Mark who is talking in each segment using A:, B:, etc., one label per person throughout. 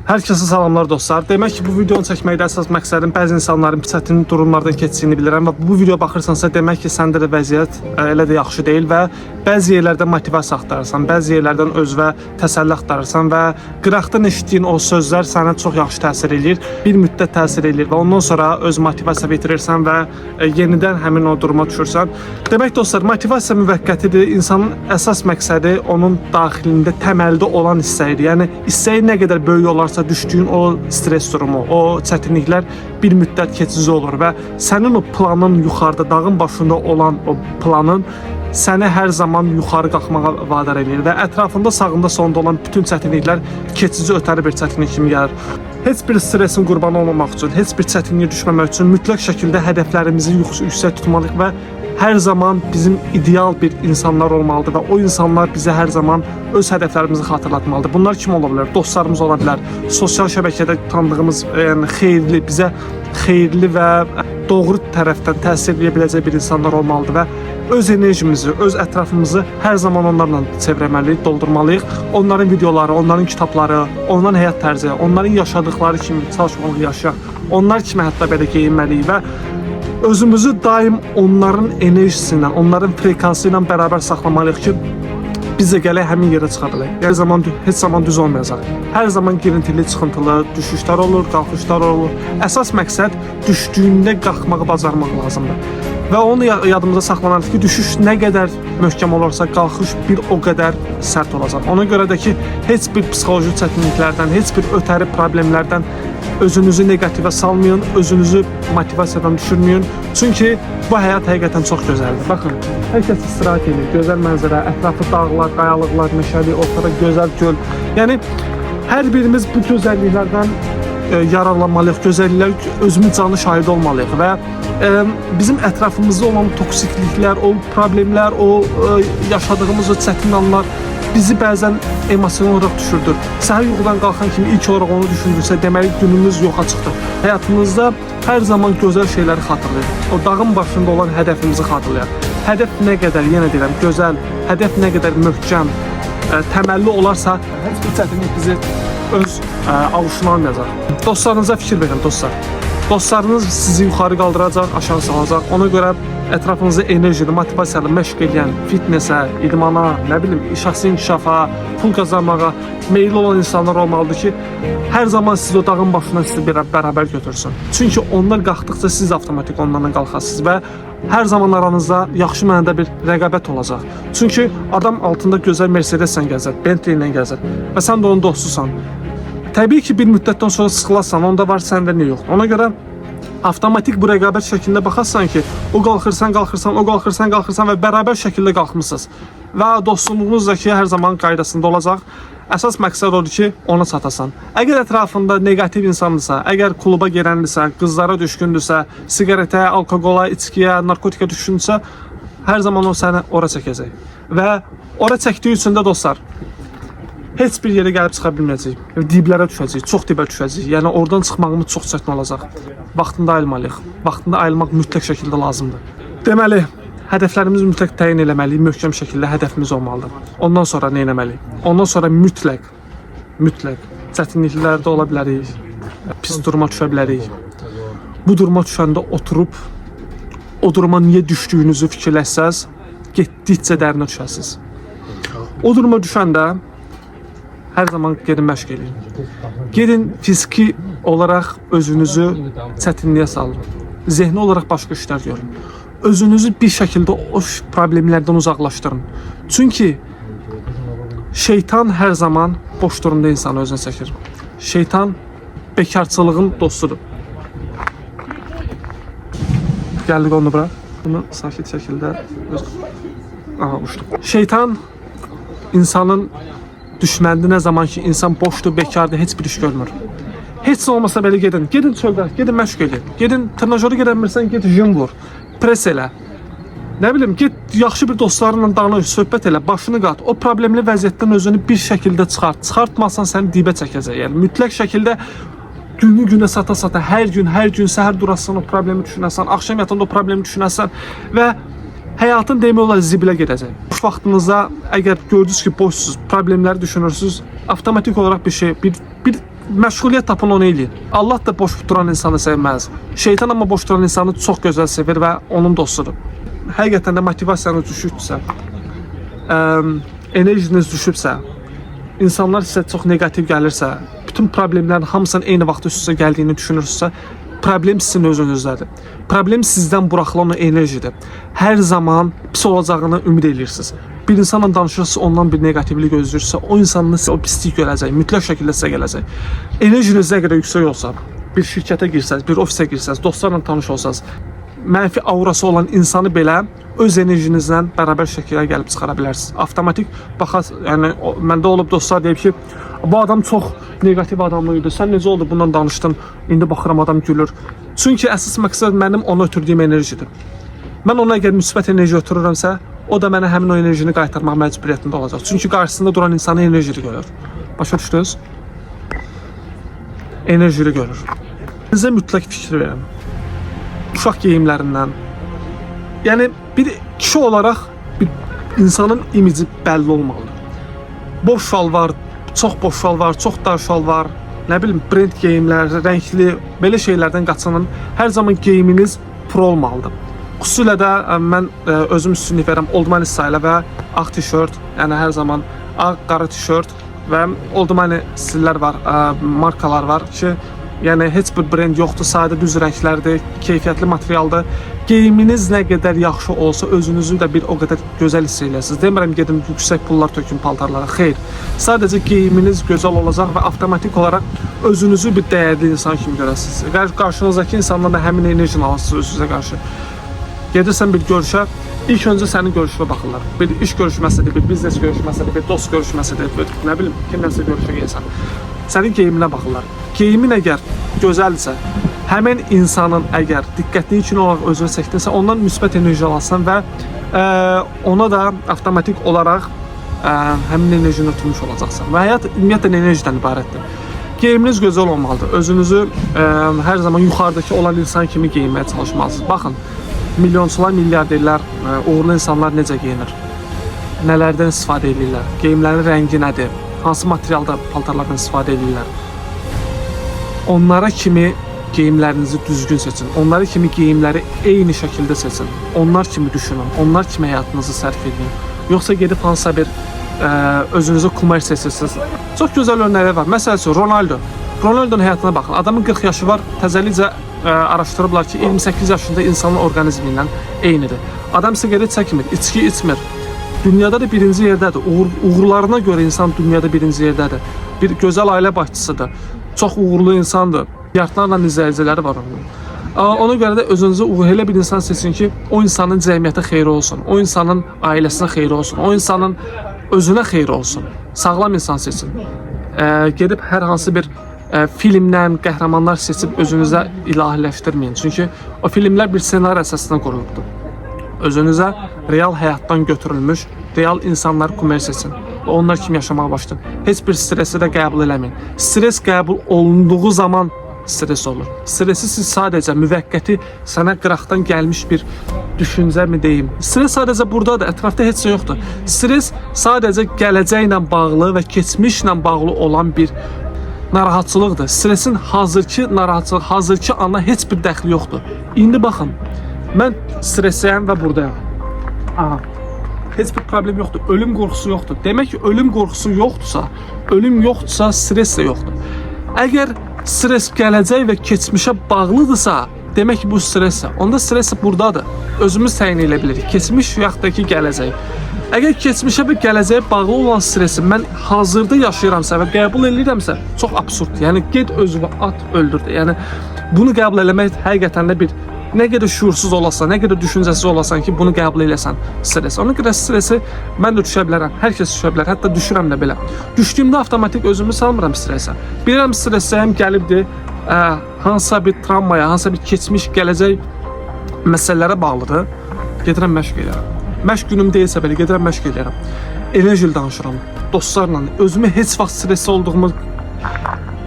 A: Hər kəsə salamlar dostlar. Demək ki, bu videonu çəkməkdə əsas məqsədim bəzi insanların çətin durumlardan keçdiyini bilirəm və bu video baxırsansa demək ki, səndə də vəziyyət elə də yaxşı deyil və bəzi yerlərdən motivasiya axtarırsan, bəzi yerlərdən özünə təsəlli axtarırsan və qıraqdan eşitdiyin o sözlər sənə çox yaxşı təsir eləyir, bir müddət təsir eləyir və ondan sonra öz motivasiya bitirirsən və yenidən həmin o duruma düşürsən. Demək dostlar, motivasiya müvəqqətidir. İnsanın əsas məqsədi onun daxilində təməldə olan istəyidir. Yəni istəyi nə qədər böyük olarsa düşdüyün o stres durumu, o çətinliklər bir müddət keçici olur və sənin o planın yuxarıda, dağın başında olan o planın səni hər zaman yuxarı qalxmağa vadar edir və ətrafında sağında sonunda olan bütün çətinliklər keçici ötəri bir çətinlik kimi gəlir. Heç bir stresin qurbanı olmamaq üçün, heç bir çətinliyə düşməmək üçün mütləq şəkildə hədəflərimizi yüksək tutmalıyıq və hər zaman bizim ideal bir insanlar olmalıdır və o insanlar bizə hər zaman öz hədəflərimizi xatırlatmalıdır. Bunlar kim ola bilər? Dostlarımız ola bilər, sosial şəbəkədə tanıdığımız, yəni xeyirli, bizə xeyirli və doğru tərəfdən təsir edə biləcək bir insanlar olmalıdır və öz enerjimizi, öz ətrafımızı hər zaman onlarla çevrəməliyik, doldurmalıyıq. Onların videoları, onların kitabları, onların həyat tərzi, onların yaşadıkları kimi çalışmalıyıq yaşayaq. Onlar kimi hətta belə geyinməliyik və özümüzü daim onların enerjisindən, onların frekansı ilə bərabər saxlamalıyıq ki, biz də gələk həmin yerə çıxa bilək. Heç zaman düz olmayacaq. Hər zaman girintili, çıxıntılı düşüşlər olur, qalxışlar olur. Əsas məqsəd düşdüyündə qalxmağı bacarmaq lazımdır. Və onu yadımıza saxlamalıyıq ki, düşüş nə qədər möhkəm olursa, qalxış bir o qədər sərt olacaq. Ona görə də ki, heç bir psixoloji çətinliklərdən, heç bir ötəri problemlərdən özünüzü negativə salmayın, özünüzü motivasiyadan düşürməyin. Çünki bu həyat həqiqətən çox gözəldir. Baxın, hər kəs istirahət edir, gözəl mənzərə, ətrafı dağlar, qayalıqlar, meşəli, ortada gözəl göl. Yəni, hər birimiz bu gözəlliklərdən yararlanmalıyıq, gözəlliklər özümüz canlı şahid olmalıyıq və bizim ətrafımızda olan toksikliklər, o problemlər, o yaşadığımız o çətin anlar bizi bəzən emosional olaraq düşürdür. Səhər yuxudan qalxan kimi ilk olaraq onu düşündürsə, deməli günümüz yoxa çıxdı. Həyatımızda hər zaman gözəl şeyləri xatırlayır. O dağın başında olan hədəfimizi xatırlayır. Hədəf nə qədər, yenə deyirəm, gözəl, hədəf nə qədər möhkəm, təməlli olarsa, heç bir çətinlik bizi öz avuşuna almayacaq. Dostlarınıza fikir verin, dostlar. Dostlarınız sizi yuxarı qaldıracaq, aşağı salacaq. Ona görə ətrafınızda enerjili, motivasiyalı, məşq edən, fitnesə, idmana, nə bilim, şəxsi inkişafa, pul qazanmağa meyilli olan insanlar olmalıdır ki, hər zaman siz o dağın başından sizi bərabər götürsün. Çünki onlar qalxdıqca siz avtomatik onlarla qalxasınız və hər zaman aranızda yaxşı mənada bir rəqabət olacaq. Çünki adam altında gözəl Mercedes-lə gəzər, Bentley-lə gəzər və sən də onun dostusan. Təbii ki, bir müddətdən sonra sıxılasan, onda var, səndə nə yox. Ona görə avtomatik bu rəqabət şəklində baxarsan ki, o qalxırsan, qalxırsan, o qalxırsan, qalxırsan və bərabər şəkildə qalxmısınız. Və dostluğunuz da ki, hər zaman qaydasında olacaq. Əsas məqsəd odur ki, ona çatasan. Əgər ətrafında negativ insandırsa, əgər kluba girəndirsə, qızlara düşkündürsə, sigaretə, alkoqola, içkiyə, narkotikə düşkündürsə, hər zaman o səni ora çəkəcək. Və ora çəkdiyi üçün də dostlar, heç bir yerə gəlib çıxa bilməyəcəyik. Diblərə düşəcəyik, çox dibə düşəcəyik. Yəni oradan çıxmağımız çox çətin olacaq. Vaxtında ayılmalıyıq. Vaxtında ayılmaq mütləq şəkildə lazımdır. Deməli, hədəflərimizi mütləq təyin eləməliyik, möhkəm şəkildə hədəfimiz olmalıdır. Ondan sonra nə etməliyik? Ondan sonra mütləq çətinliklərdə ola bilərik, pis duruma düşə bilərik. Bu duruma düşəndə oturub, o duruma niyə düşdüyünüzü fikirləşsəz, getdikcə dərinə düşəsiniz. O duruma düşəndə hər zaman gedin məşq edin. Gedin fiziki olaraq özünüzü çətinliyə salın. Zehni olaraq başqa işlər görün. Özünüzü bir şəkildə o problemlərdən uzaqlaşdırın. Çünki şeytan hər zaman boş durumda insanı özünə çəkir. Şeytan bekarçılığın dostudur. Gəldik onu bura. Bunu sakit şəkildə uçduq. Şeytan insanın düşməndi nə zaman ki, insan boşdur, bekardır, heç bir iş görmür. Heç olmasa belə gedin. Gedin çöldə, gedin məşq edin. Gedin trinajoru gedəmirsən, get jim vur. Pres elə. Nə bilim, get yaxşı bir dostlarınla danış, söhbət elə, başını qat. O problemli vəziyyətdən özünü bir şəkildə çıxart. Çıxartmasan səni dibə çəkəcək. Yəni mütləq şəkildə günü günə sata-sata, hər gün səhər durasan o problemi düşünəsən, axşam yatanda o problemi düşünəsən və həyatın demək olar zibilə gedəcək. Boş vaxtınızda əgər gördünüz ki, boşsuz, problemləri düşünürsünüz, avtomatik olaraq bir məşğuliyyət tapın, onu eləyin. Allah da boş duran insanı sevməz. Şeytan amma boş duran insanı çox gözəl sevir və onun dostudur. Həqiqətən də motivasiyanız düşübsə, enerjiniz düşübsə, insanlar sizə çox negativ gəlirsə, bütün problemlərin hamısının eyni vaxtda üst-üstə gəldiyini düşünürsünüzsə, problem sizin özünüzdədir. Problem sizdən buraxılan o enerjidir. Hər zaman pis olacağını ümid edirsiniz. Bir insanla danışırsa, ondan bir negativlik gözləyirsə, o insanın sizə o pislik görəcək, mütləq şəkildə sizə gələcək. Enerjiniz nə qədər yüksək olsa, bir şirkətə girsəz, bir ofisə girsəz, dostlarla tanış olsanız, mənfi aurası olan insanı belə öz enerjinizlə bərabər şəkildə gəlib çıxara bilərsiniz. Avtomatik baxas, yəni məndə olub dostlar deyib ki, bu adam çox negativ adam idi. Sən necə oldu bundan danışdın? İndi baxıram adam gülür. Çünki əsas məqsəd mənim ona ötürdüyüm enerjidir. Mən ona əgər müsbət enerji ötürürəmsə, o da mənə həmin o enerjini qaytarmaq məcburiyyətində olacaq. Çünki qarşısında duran insanı enerjili görür. Başa düşdünüz? Enerjili görür. Sizə mütləq fikir verin. Uşaq geyimlərindən. Yəni bir kişi olaraq bir insanın imici bəlli olmalıdır. Boş şalvar, çox boş şalvar, çox dar şalvar, nə bilim brend geyimlər, rəngli belə şeylərdən qaçının. Hər zaman geyiminiz pro olmalıdır. Xüsusilə də mən özüm üstünlük verirəm Old Money stilə və ağ tişört, yəni hər zaman ağ, qara tişört və Old Money stillər var, markalar var ki, yəni heç bir brend yoxdur, sadə düz rənglərdir, keyfiyyətli materialdır. Geyiminiz nə qədər yaxşı olsa özünüzü də bir o qədər gözəl hiss eləyəsiniz. Demirəm gedin yüksək pullar tökün paltarlara, xeyr. Sadəcə geyiminiz gözəl olacaq və avtomatik olaraq özünüzü bir dəyərli insan kimi görəsiniz. Qarşınızdakı insandan da həmin enerjini alırsınız özünüzə qarşı. Gedirsən bir görüşə, ilk öncə sənin görüşünə baxırlar. Bir iş görüşməsidir, bir biznes görüşməsidir, bir dost görüşməsidir, nə bilim, kimləsə görüşə gəlsən. Sənin geyiminə baxırlar. Geyimin əgər gözəldirsə, həmin insanın əgər diqqətli üçün olaraq özünə çəkdinsə, ondan müsbət enerji alarsan və ona da avtomatik olaraq həmin enerjini ötürmüş olacaqsan. Və həyat ümumiyyətlə enerjidən ibarətdir. Geyiminiz gözəl olmalıdır. Özünüzü hər zaman yuxarıdakı olan insan kimi geyinməyə çalışmalısınız. Baxın, milyonçular, milyarderlər, uğurlu insanlar necə geyinir? Nələrdən istifadə edirlər? Geyimlərin rəngi nədir? Hansı materialda paltarlardan istifadə edirlər? Onlara kimi geyimlərinizi düzgün seçin. Onlara kimi geyimləri eyni şəkildə seçin. Onlar kimi düşünün. Onlar kimi həyatınızı sərf edin. Yoxsa gedib hansısa bir özünüzü kumer seçirsiniz. Çox gözəl örnəklər var. Məsəl üçün Ronaldo. Ronaldo'nun həyatına baxın. Adamın 40 yaşı var. Təzəlicə araşdırıblar ki, 28 yaşında insanın orqanizmi ilə eynidir. Adam siqaret çəkmir, içki içmir. Dünyada da birinci yerdədir. Uğurlarına görə insan dünyada birinci yerdədir. Bir gözəl ailə başçısıdır. Çox uğurlu insandır. Milyardlarla izləyiciləri var onun. Ona görə də özünüzü elə bir insan seçin ki, o insanın cəmiyyətə xeyri olsun, o insanın ailəsinə xeyri olsun, o insanın özünə xeyri olsun. Sağlam insan seçin. Gedib hər hansı bir filmdən qəhrəmanlar seçib özünüzə ilahiləşdirməyin. Çünki o filmlər bir ssenari əsasında qurulubdur. Özünüzə real həyatdan götürülmüş, real insanlar kumer seçin. Onlar kimi yaşamağa başlayın. Heç bir stresi də qəbul eləməyin. Stres qəbul olunduğu zaman stres olur. Stresi siz sadəcə müvəqqəti sənə qıraqdan gəlmiş bir düşüncə mi deyim? Stres sadəcə buradadır, ətrafda heç şey yoxdur. Stres sadəcə gələcəklə bağlı və keçmişlə bağlı olan bir narahatçılıqdır. Stresin hazırki narahatçılıq, hazırki ana heç bir dəxli yoxdur. İndi baxın, mən stressəyəm və buradayım. Aha. Heç bir problem yoxdur. Ölüm qorxusu yoxdur. Demək ki, ölüm qorxusu yoxdursa, ölüm yoxdursa, stres də yoxdur. Əgər stres gələcək və keçmişə bağlıdırsa, demək ki, bu stressdir. Onda stres buradadır. Özümüz təyin edə bilirik. Keçmiş yaxud da ki, gələcək. Əgər keçmişə və gələcəyə bağlı olan stresi mən hazırda yaşayıramsa və qəbul edirəmsə, çox absurddur. Yəni, get özünü at, öldür. Yəni, bunu qəbul eləmək həqiqətən də bir nə qədər şuursuz olasan, nə qədər düşüncəsiz olasan ki, bunu qəbul eləsən stres. Ona görə stresi mən də düşə bilərəm, hər kəs düşə bilər, hətta düşürəm də belə. Düşdüyümdə avtomatik özümü salmıram stresə. Bilirəm stressəyəm gəlibdir, hansısa bir travmaya, hansısa bir keçmiş, gələcək məsələlərə bağlıdır. Gedirəm məşq edirəm. Məşq günüm deyilsə belə, gedirəm məşq edirəm. Enerjili danışıram, dostlarla, özümü heç vaxt stresli olduğumu,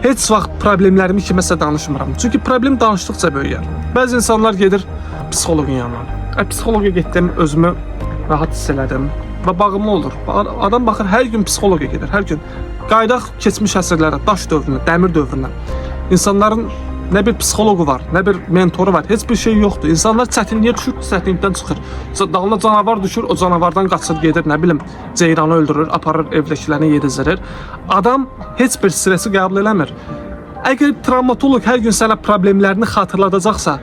A: heç vaxt problemlərimi kiməsə danışmıram. Çünki problem danışdıqca böyüyər. Bəzi insanlar gedir psixoloqun yanına. Psixoloqa getdim, özümü rahat hiss elədim. və bağımlı olur. Adam baxır hər gün psixoloqa gedir, hər gün. Qaydaq keçmiş əsrlərə, daş dövrünə, dəmir dövrünə. İnsanların nə bir psixoloqu var, nə bir mentoru var, heç bir şey yoxdur. İnsanlar çətinliyə düşür, çətinlikdən çıxır. Dalına canavar düşür, o canavardan qaçır, gedir, nə bilim, ceyranı öldürür, aparır, evdəkilərini yedizdirir. Adam heç bir stresi qəbul eləmir. Əgər travmatoloq hər gün sənə problemlərini xatırladacaqsa,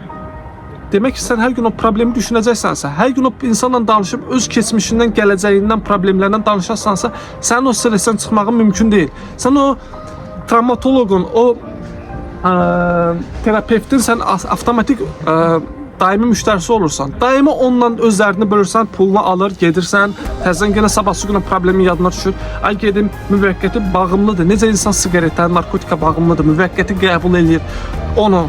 A: demək ki, sən hər gün o problemi düşünəcəksənsə, hər gün o insanla danışıb öz keçmişindən, gələcəyindən, problemlərindən danışarsansa, sənin o stresdən çıxmağın mümkün deyil. Sən o travmatoloqun, o terapevtin sən avtomatik daimi müştərisi olursan. Daimi onunla özlərini bölürsən, pulunu alır, gedirsən, təzədən yenə sabahsı günə problemi yadına düşür. Ay gedim, müvəqqəti bağımlıdır. Necə insan siqaretə, narkotika bağımlıdır, müvəqqəti qəbul edir. Onu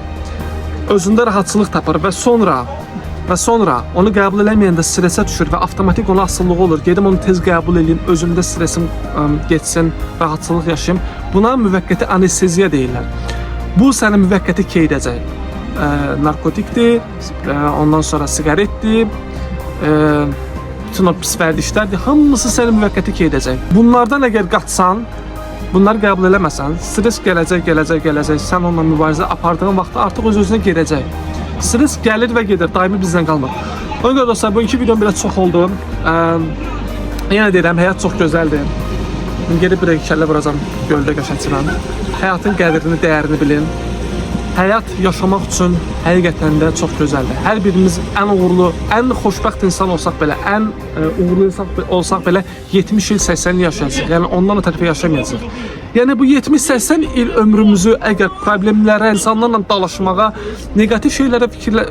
A: özündə rahatçılıq tapır və sonra onu qəbul eləməyəndə stresə düşür və avtomatik ona asılılığı olur. Gedim onu tez qəbul edeyim, özümdə stresim geçsin, rahatçılıq yaşayım. Buna müvəqqəti anesteziya deyirlər. Bu səni müvəqqəti keydəcək. Narkotikdir, ondan sonra siqaretdir, bütün o pis vərdişlərdir. Hamısı səni müvəqqəti keydəcək. Bunlardan əgər qaçsan, bunları qəbul eləməsən, stres gələcək, sən onunla mübarizə apardığın vaxtda artıq öz-özünə gedəcək. Stres gəlir və gedir, daimi bizdən qalmır. Ona görə dostlar, bu iki videom biraz çox oldu. Yenə deyirəm, həyat çox gözəldir. Gedib bir kəllə vuracam göldə qəşəçirəm. Həyatın qədrini, dəyərini bilin. Həyat yaşamaq üçün həqiqətən də çox gözəldir. Hər birimiz ən uğurlu, ən xoşbəxt insan olsaq belə, ən uğurlu insan olsaq belə 70 il, 80 il yaşayacaq. Yəni ondan o tərəfə yaşamayacaq. Yəni bu 70-80 il ömrümüzü əgər problemlərə, insanlarla dalaşmağa, negativ şeylərə fikirlə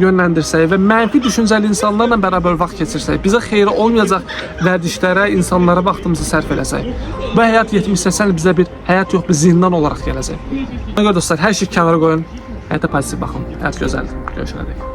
A: yönləndirsək və mənfi düşüncəli insanlarla bərabər vaxt keçirsək, bizə xeyri olmayacaq vərdişlərə, insanlara vaxtımızı sərf eləsək, bu həyat 70-80 il bizə bir həyat yox, bir zindan olaraq gələcək. Ona görə dostlar, hər şey kənara qoyun, həyata pozitiv baxın, həyat gözəldir. Görüşənədək.